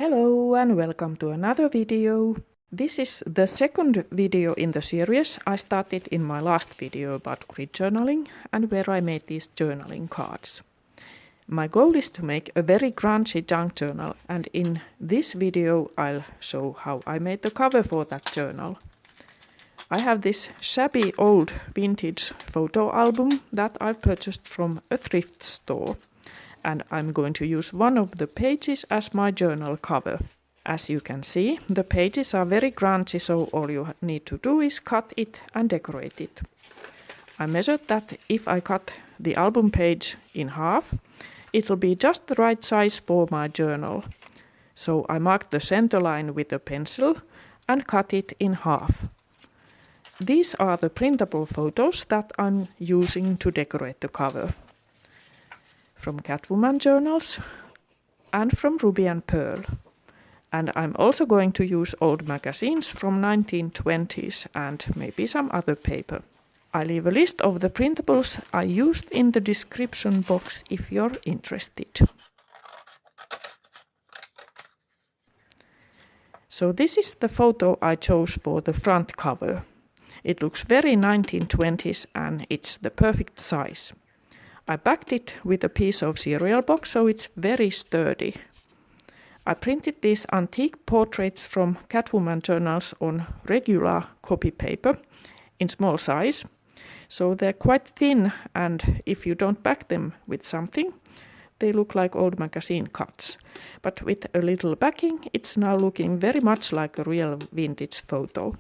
Hello and welcome to another video. This is the second video in the series I started in my last video about grid journaling and where I made these journaling cards. My goal is to make a very grungy junk journal, and in this video I'll show how I made the cover for that journal. I have this shabby old vintage photo album that I purchased from a thrift store, and I'm going to use one of the pages as my journal cover. As you can see, the pages are very grungy, so all you need to do is cut it and decorate it. I measured that if I cut the album page in half, it'll be just the right size for my journal. So I marked the center line with a pencil and cut it in half. These are the printable photos that I'm using to decorate the cover. From Catwoman Journals and from Ruby and Pearl. And I'm also going to use old magazines from 1920s and maybe some other paper. I leave a list of the printables I used in the description box if you're interested. So this is the photo I chose for the front cover. It looks very 1920s and it's the perfect size. I backed it with a piece of cereal box so it's very sturdy. I printed these antique portraits from Catwoman Journals on regular copy paper in small size. So they're quite thin, and if you don't back them with something, they look like old magazine cuts. But with a little backing, it's now looking very much like a real vintage photo.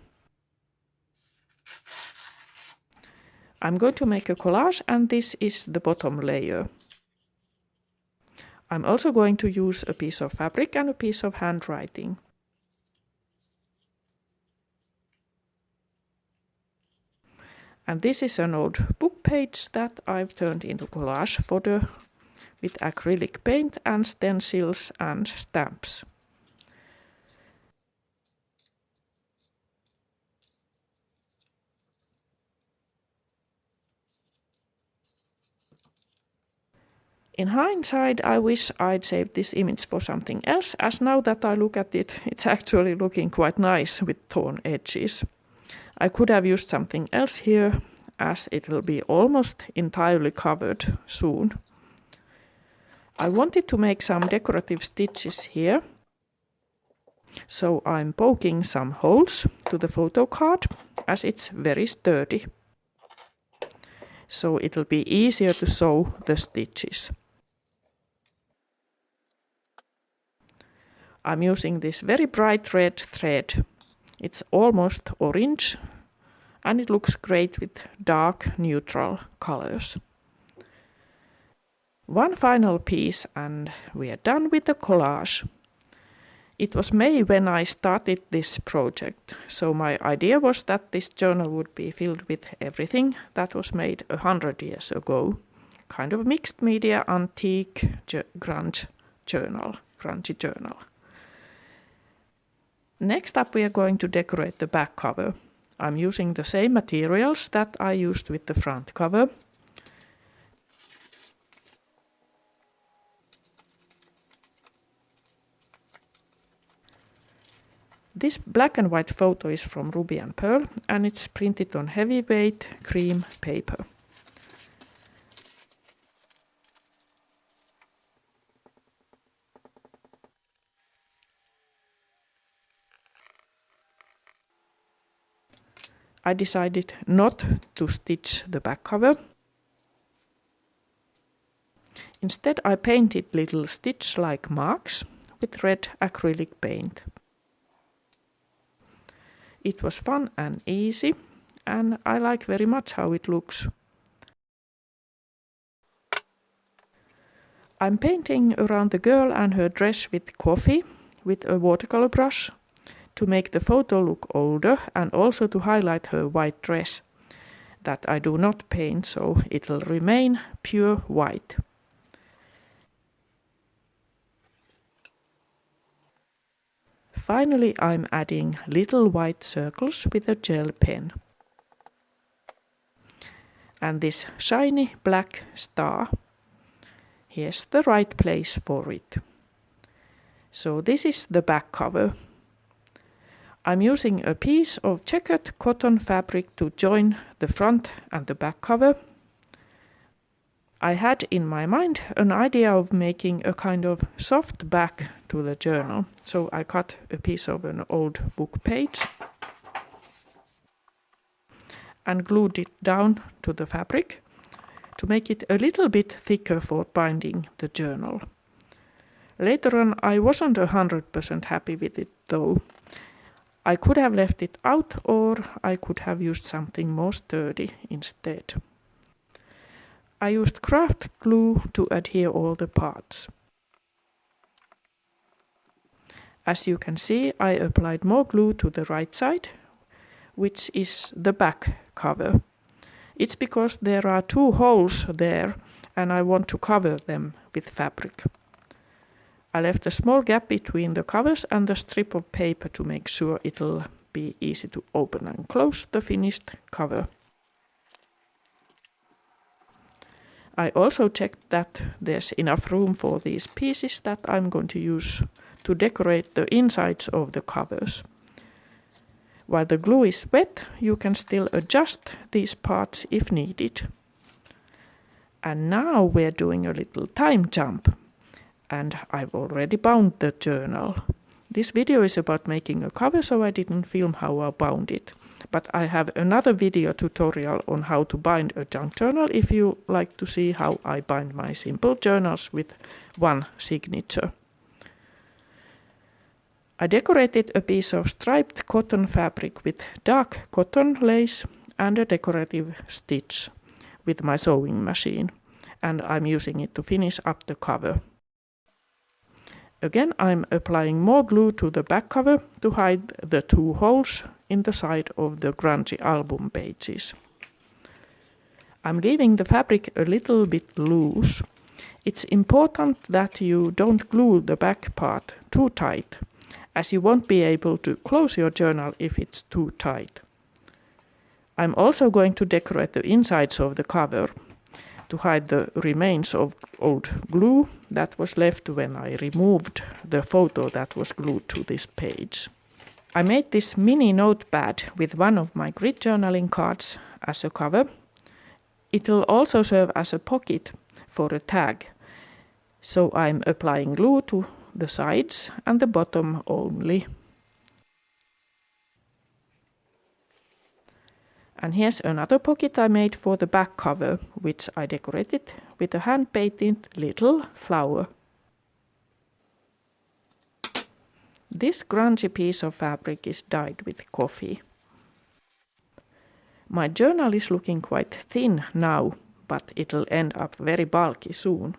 I'm going to make a collage, and this is the bottom layer. I'm also going to use a piece of fabric and a piece of handwriting. And this is an old book page that I've turned into collage fodder with acrylic paint and stencils and stamps. In hindsight, I wish I'd saved this image for something else, as now that I look at it, it's actually looking quite nice with torn edges. I could have used something else here, as it will be almost entirely covered soon. I wanted to make some decorative stitches here, so I'm poking some holes to the photo card, as it's very sturdy. So it'll be easier to sew the stitches. I'm using this very bright red thread. It's almost orange and it looks great with dark neutral colors. One final piece and we are done with the collage. It was May when I started this project, so my idea was that this journal would be filled with everything that was made 100 years ago. Kind of mixed media, antique, grunge journal, grungy journal. Next up we are going to decorate the back cover. I'm using the same materials that I used with the front cover. This black and white photo is from Ruby and Pearl and it's printed on heavyweight cream paper. I decided not to stitch the back cover. Instead, I painted little stitch-like marks with red acrylic paint. It was fun and easy, and I like very much how it looks. I'm painting around the girl and her dress with coffee with a watercolor brush, to make the photo look older and also to highlight her white dress that I do not paint, so it will remain pure white. Finally, I'm adding little white circles with a gel pen. And this shiny black star, here's the right place for it. So this is the back cover. I'm using a piece of checkered cotton fabric to join the front and the back cover. I had in my mind an idea of making a kind of soft back to the journal, so I cut a piece of an old book page and glued it down to the fabric to make it a little bit thicker for binding the journal. Later on, I wasn't 100% happy with it though. I could have left it out, or I could have used something more sturdy instead. I used craft glue to adhere all the parts. As you can see, I applied more glue to the right side, which is the back cover. It's because there are 2 holes there and I want to cover them with fabric. I left a small gap between the covers and the strip of paper to make sure it'll be easy to open and close the finished cover. I also checked that there's enough room for these pieces that I'm going to use to decorate the insides of the covers. While the glue is wet, you can still adjust these parts if needed. And now we're doing a little time jump. And I've already bound the journal. This video is about making a cover, so I didn't film how I bound it. But I have another video tutorial on how to bind a junk journal if you like to see how I bind my simple journals with one signature. I decorated a piece of striped cotton fabric with dark cotton lace and a decorative stitch with my sewing machine, and I'm using it to finish up the cover. Again, I'm applying more glue to the back cover to hide the 2 holes in the side of the Grunge album pages. I'm leaving the fabric a little bit loose. It's important that you don't glue the back part too tight, as you won't be able to close your journal if it's too tight. I'm also going to decorate the insides of the cover to hide the remains of old glue that was left when I removed the photo that was glued to this page. I made this mini notepad with one of my grid journaling cards as a cover. It'll also serve as a pocket for a tag, so I'm applying glue to the sides and the bottom only. And here's another pocket I made for the back cover, which I decorated with a hand-painted little flower. This grungy piece of fabric is dyed with coffee. My journal is looking quite thin now, but it'll end up very bulky soon.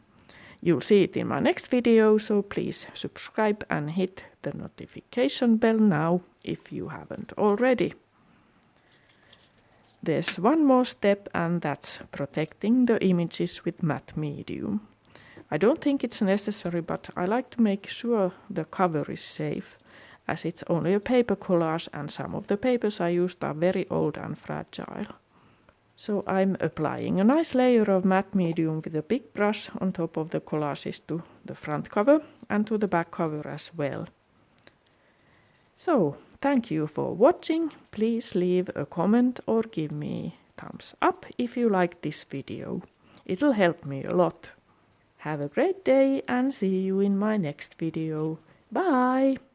You'll see it in my next video, so please subscribe and hit the notification bell now if you haven't already. There's one more step, and that's protecting the images with matte medium. I don't think it's necessary, but I like to make sure the cover is safe, as it's only a paper collage and some of the papers I used are very old and fragile. So I'm applying a nice layer of matte medium with a big brush on top of the collages to the front cover and to the back cover as well. So, thank you for watching. Please leave a comment or give me thumbs up if you like this video. It'll help me a lot. Have a great day and see you in my next video. Bye!